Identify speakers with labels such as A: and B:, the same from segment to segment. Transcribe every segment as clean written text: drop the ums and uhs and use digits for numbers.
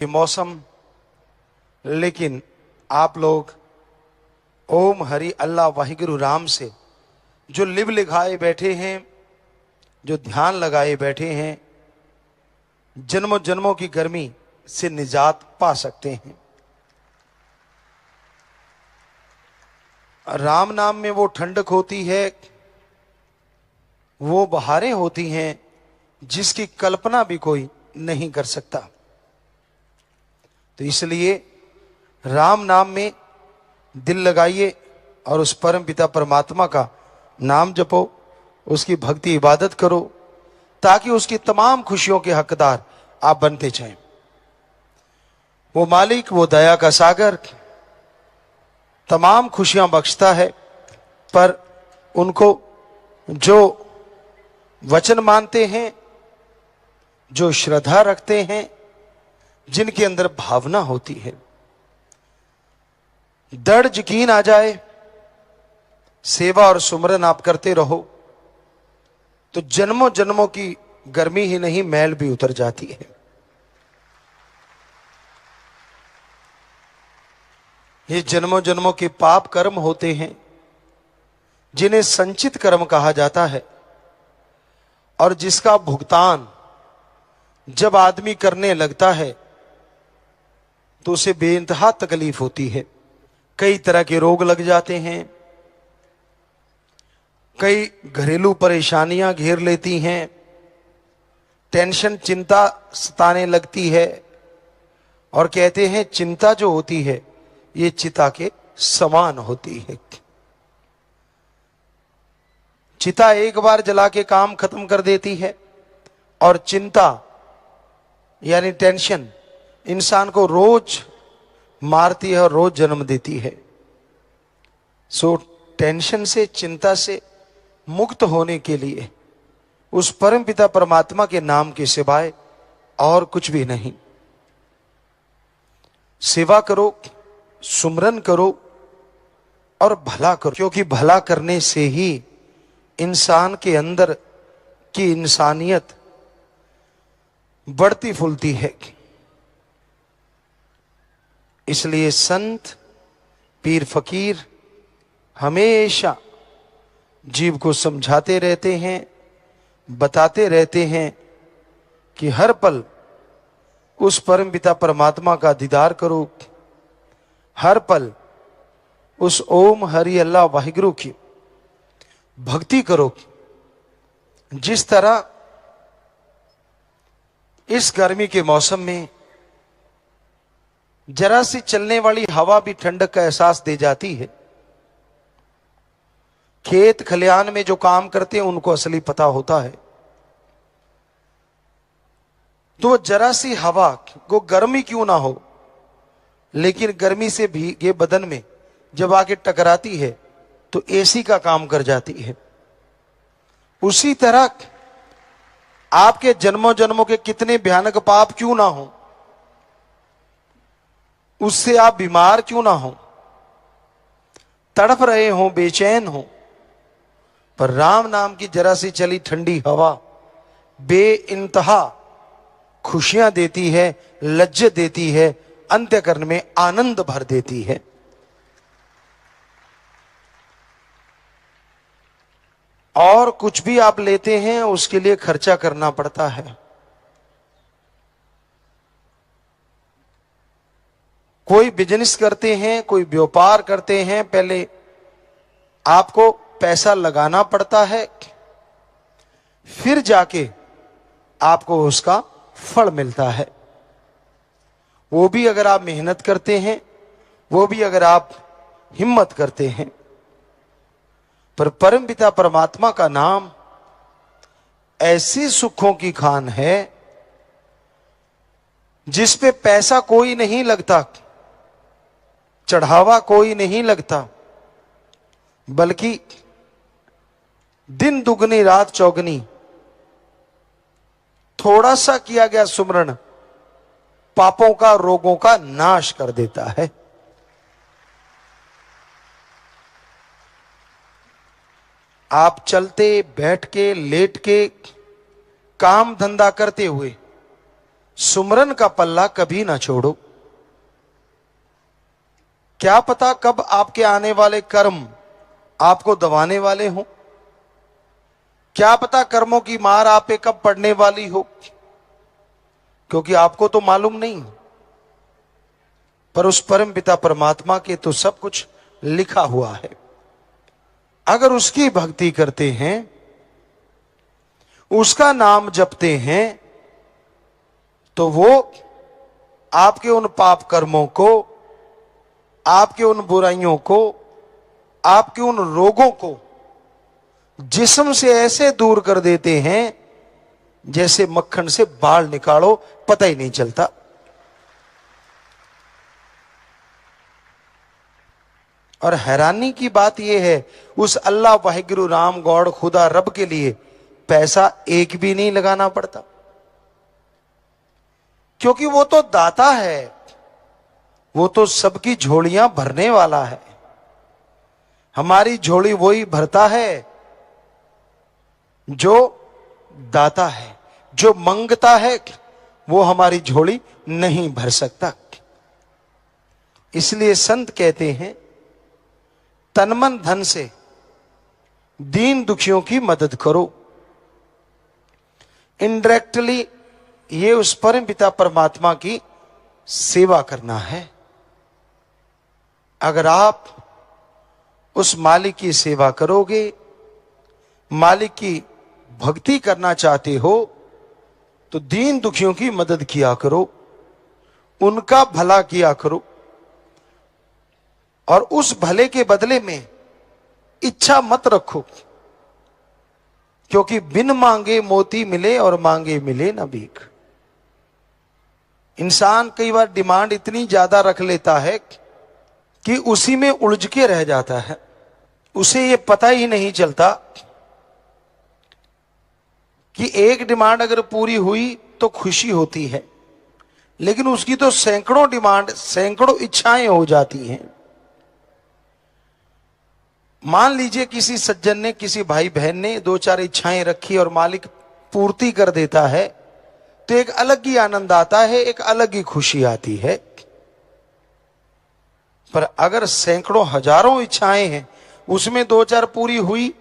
A: ये मौसम, लेकिन आप लोग ओम हरि अल्लाह वाहिगुरु राम से जो लिव लिखाए बैठे हैं, जो ध्यान लगाए बैठे हैं, जन्मों जन्मों की गर्मी से निजात पा सकते हैं। राम नाम में वो ठंडक होती है, वो बहारें होती हैं जिसकी कल्पना भी कोई नहीं कर सकता। तो इसलिए राम नाम में दिल लगाइए और उस परम पिता परमात्मा का नाम जपो, उसकी भक्ति इबादत करो, ताकि उसकी तमाम खुशियों के हकदार आप बनते जाएं। वो मालिक, वो दया का सागर तमाम खुशियां बख्शता है, पर उनको जो वचन मानते हैं, जो श्रद्धा रखते हैं, जिनके अंदर भावना होती है, दृढ़ यकीन आ जाए, सेवा और सुमरन आप करते रहो, तो जन्मों जन्मों की गर्मी ही नहीं, मैल भी उतर जाती है। ये जन्मों जन्मों के पाप कर्म होते हैं, जिन्हें संचित कर्म कहा जाता है, और जिसका भुगतान जब आदमी करने लगता है तो उसे बेइंतहा तकलीफ होती है। कई तरह के रोग लग जाते हैं, कई घरेलू परेशानियां घेर लेती हैं, टेंशन चिंता सताने लगती है, और कहते हैं चिंता जो होती है ये चिता के समान होती है। चिता एक बार जला के काम खत्म कर देती है, और चिंता यानी टेंशन इंसान को रोज मारती है और रोज जन्म देती है। सो टेंशन से, चिंता से मुक्त होने के लिए उस परम पिता परमात्मा के नाम के सिवाय और कुछ भी नहीं। सेवा करो, सुमरन करो और भला करो, क्योंकि भला करने से ही इंसान के अंदर की इंसानियत बढ़ती फूलती है। इसलिए संत, पीर, फकीर हमेशा जीव को समझाते रहते हैं, बताते रहते हैं कि हर पल उस परम पिता परमात्मा का दीदार करो, हर पल उस ओम हरि अल्लाह वाहिगुरु की भक्ति करो। जिस तरह इस गर्मी के मौसम में जरा सी चलने वाली हवा भी ठंडक का एहसास दे जाती है। खेत खलियान में जो काम करते हैं उनको असली पता होता है। तो जरा सी हवा को गर्मी क्यों ना हो, लेकिन गर्मी से भीगे बदन में जब आके टकराती है तो एसी का काम कर जाती है। उसी तरह आपके जन्मों जन्मों के कितने भयानक पाप क्यों ना हो, उससे आप बीमार क्यों ना हो, तड़प रहे हो, बेचैन हो, पर राम नाम की जरा सी चली ठंडी हवा बेइंतहा खुशियां देती है, लज्जत देती है, अंत्यकरण में आनंद भर देती है। और कुछ भी आप लेते हैं उसके लिए खर्चा करना पड़ता है। कोई बिजनेस करते हैं, कोई व्यापार करते हैं, पहले आपको पैसा लगाना पड़ता है, फिर जाके आपको उसका फल मिलता है। वो भी अगर आप मेहनत करते हैं, वो भी अगर आप हिम्मत करते हैं। पर परम पिता परमात्मा का नाम ऐसी सुखों की खान है जिस पे पैसा कोई नहीं लगता, चढ़ावा कोई नहीं लगता, बल्कि दिन दुगनी रात चौगनी थोड़ा सा किया गया सुमरण पापों का, रोगों का नाश कर देता है। आप चलते, बैठ के, लेट के, काम धंधा करते हुए सुमरन का पल्ला कभी ना छोड़ो। क्या पता कब आपके आने वाले कर्म आपको दबाने वाले हों, क्या पता कर्मों की मार आप पे कब पड़ने वाली हो, क्योंकि आपको तो मालूम नहीं, पर उस परम पिता परमात्मा के तो सब कुछ लिखा हुआ है। अगर उसकी भक्ति करते हैं, उसका नाम जपते हैं, तो वो आपके उन पाप कर्मों को, आपके उन बुराइयों को, आपके उन रोगों को जिस्म से ऐसे दूर कर देते हैं जैसे मक्खन से बाल निकालो, पता ही नहीं चलता। और हैरानी की बात यह है, उस अल्लाह वाहिगुरु राम गौड़ खुदा रब के लिए पैसा एक भी नहीं लगाना पड़ता, क्योंकि वो तो दाता है, वो तो सबकी झोलियां भरने वाला है। हमारी झोली वही भरता है जो दाता है, जो मंगता है वो हमारी झोली नहीं भर सकता। इसलिए संत कहते हैं, तन मन धन से दीन दुखियों की मदद करो। इनडायरेक्टली ये उस परम पिता परमात्मा की सेवा करना है। अगर आप उस मालिक की सेवा करोगे, मालिक की भक्ति करना चाहते हो, तो दीन दुखियों की मदद किया करो, उनका भला किया करो, और उस भले के बदले में इच्छा मत रखो, क्योंकि बिन मांगे मोती मिले और मांगे मिले ना भीख। इंसान कई बार डिमांड इतनी ज्यादा रख लेता है कि उसी में उलझ के रह जाता है, उसे ये पता ही नहीं चलता कि एक डिमांड अगर पूरी हुई तो खुशी होती है, लेकिन उसकी तो सैकड़ों डिमांड, सैकड़ों इच्छाएं हो जाती हैं। मान लीजिए किसी सज्जन ने, किसी भाई बहन ने दो चार इच्छाएं रखी और मालिक पूर्ति कर देता है, तो एक अलग ही आनंद आता है, एक अलग ही खुशी आती है। पर अगर सैकड़ों हजारों इच्छाएं हैं, उसमें दो चार पूरी हुई,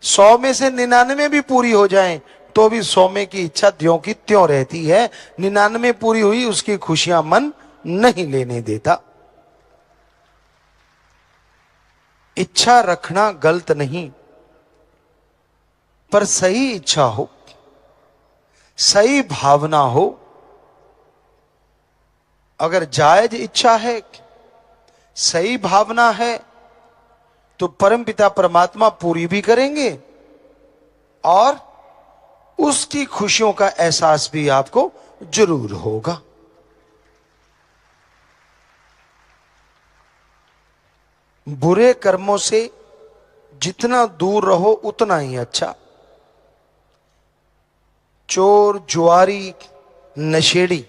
A: 100 में से 99 भी पूरी हो जाएं, तो भी 100 में की इच्छा त्यों की त्यों रहती है। 99 पूरी हुई, उसकी खुशियां मन नहीं लेने देता। इच्छा रखना गलत नहीं, पर सही इच्छा हो, सही भावना हो। अगर जायज इच्छा है, सही भावना है, तो परमपिता परमात्मा पूरी भी करेंगे और उसकी खुशियों का एहसास भी आपको जरूर होगा। बुरे कर्मों से जितना दूर रहो उतना ही अच्छा। चोर, जुआरी, नशेड़ी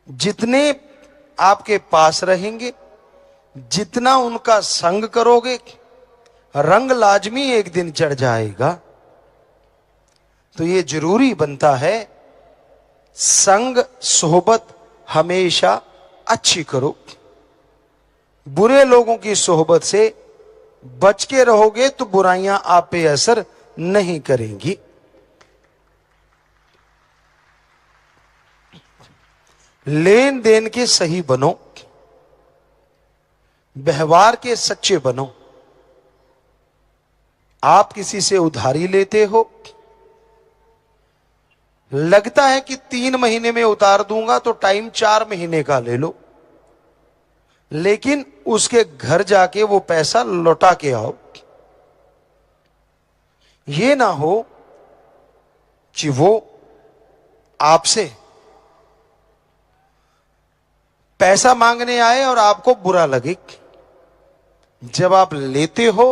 A: जितने आपके पास रहेंगे, जितना उनका संग करोगे, रंग लाजमी एक दिन चढ़ जाएगा। तो ये जरूरी बनता है, संग सोहबत हमेशा अच्छी करो। बुरे लोगों की सोहबत से बच के रहोगे तो बुराइयां आप पे असर नहीं करेंगी। लेन देन के सही बनो, व्यवहार के सच्चे बनो। आप किसी से उधारी लेते हो, लगता है कि 3 महीने में उतार दूंगा, तो टाइम 4 महीने का ले लो, लेकिन उसके घर जाके वो पैसा लौटा के आओ। ये ना हो कि वो आपसे पैसा मांगने आए और आपको बुरा लगे। जब आप लेते हो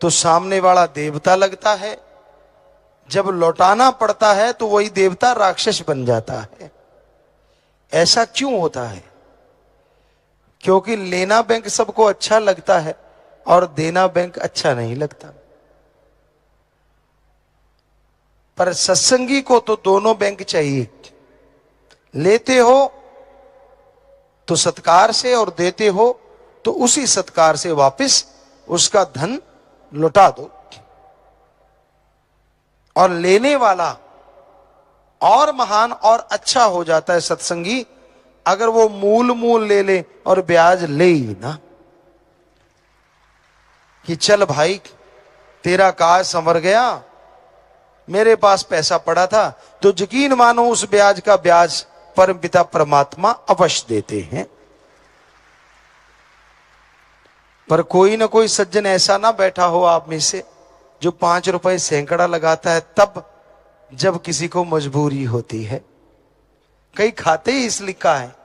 A: तो सामने वाला देवता लगता है, जब लौटाना पड़ता है तो वही देवता राक्षस बन जाता है। ऐसा क्यों होता है? क्योंकि लेना बैंक सबको अच्छा लगता है और देना बैंक अच्छा नहीं लगता। पर सत्संगी को तो दोनों बैंक चाहिए। लेते हो तो सत्कार से और देते हो तो उसी सत्कार से वापस उसका धन लौटा दो। और लेने वाला और महान और अच्छा हो जाता है सत्संगी अगर वो मूल ले ले और ब्याज ले ही ना, कि चल भाई तेरा काज संवर गया, मेरे पास पैसा पड़ा था, तो यकीन मानो उस ब्याज का ब्याज परमपिता परमात्मा अवश्य देते हैं। पर कोई ना कोई सज्जन ऐसा ना बैठा हो आप में से जो 5 रुपए सैकड़ा लगाता है तब जब किसी को मजबूरी होती है। कई खाते ही इस लिखा है,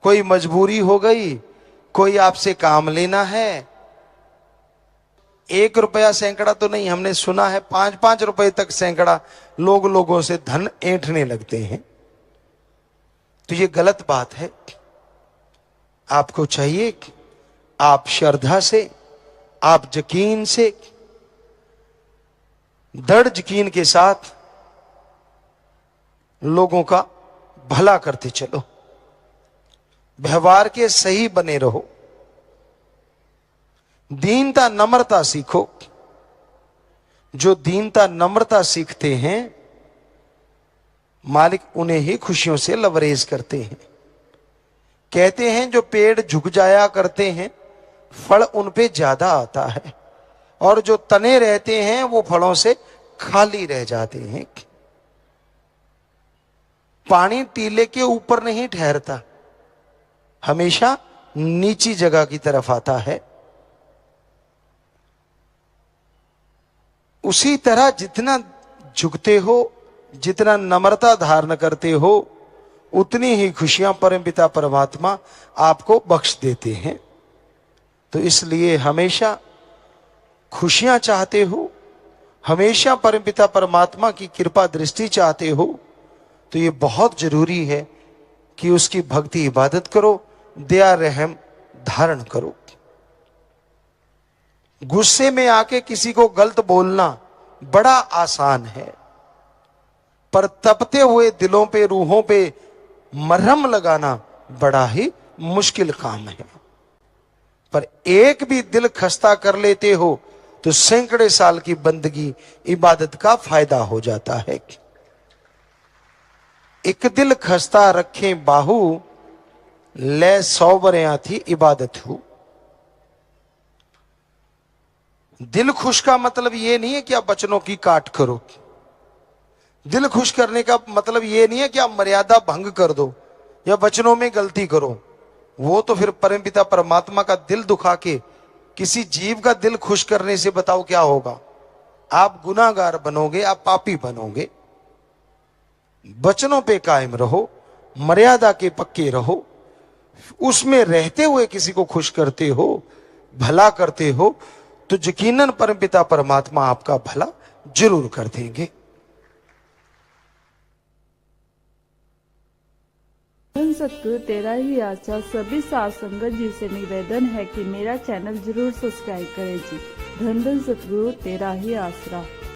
A: कोई मजबूरी हो गई, कोई आपसे काम लेना है, 1 रुपया सैकड़ा तो नहीं, हमने सुना है 5-5 रुपए तक सैकड़ा लोगों से धन ऐंठने लगते हैं। तो ये गलत बात है। आपको चाहिए कि आप श्रद्धा से, आप यकीन से, दृढ़ यकीन के साथ लोगों का भला करते चलो, व्यवहार के सही बने रहो, दीनता नम्रता सीखो। जो दीनता नम्रता सीखते हैं मालिक उन्हें ही खुशियों से लवरेज करते हैं। कहते हैं जो पेड़ झुक जाया करते हैं फल उन पे ज्यादा आता है, और जो तने रहते हैं वो फलों से खाली रह जाते हैं। पानी टीले के ऊपर नहीं ठहरता, हमेशा नीची जगह की तरफ आता है। उसी तरह जितना झुकते हो, जितना नम्रता धारण करते हो, उतनी ही खुशियां परमपिता परमात्मा आपको बख्श देते हैं। तो इसलिए हमेशा खुशियां चाहते हो, हमेशा परमपिता परमात्मा की कृपा दृष्टि चाहते हो, तो ये बहुत जरूरी है कि उसकी भक्ति इबादत करो, दया रहम धारण करो। गुस्से में आके किसी को गलत बोलना बड़ा आसान है, पर तपते हुए दिलों पे, रूहों पे मरहम लगाना बड़ा ही मुश्किल काम है। पर एक भी दिल खस्ता कर लेते हो तो सैकड़े साल की बंदगी इबादत का फायदा हो जाता है। एक दिल खस्ता रखे बाहू, ले 100 बरियां थी इबादत हो। दिल खुश का मतलब ये नहीं है कि आप वचनों की काट करो। दिल खुश करने का मतलब ये नहीं है कि आप मर्यादा भंग कर दो या वचनों में गलती करो। वो तो फिर परमपिता परमात्मा का दिल दुखा के किसी जीव का दिल खुश करने से बताओ क्या होगा? आप गुनाहगार बनोगे, आप पापी बनोगे। वचनों पे कायम रहो, मर्यादा के पक्के रहो, उसमें रहते हुए किसी को खुश करते हो, भला करते हो, तो यकीनन परमपिता परमात्मा आपका भला जरूर कर देंगे।
B: सतगुरु तेरा ही आशा सभी साध संगत जी से निवेदन है कि मेरा चैनल जरूर सब्सक्राइब करें जी। धन धन सतगुरु तेरा ही आसरा।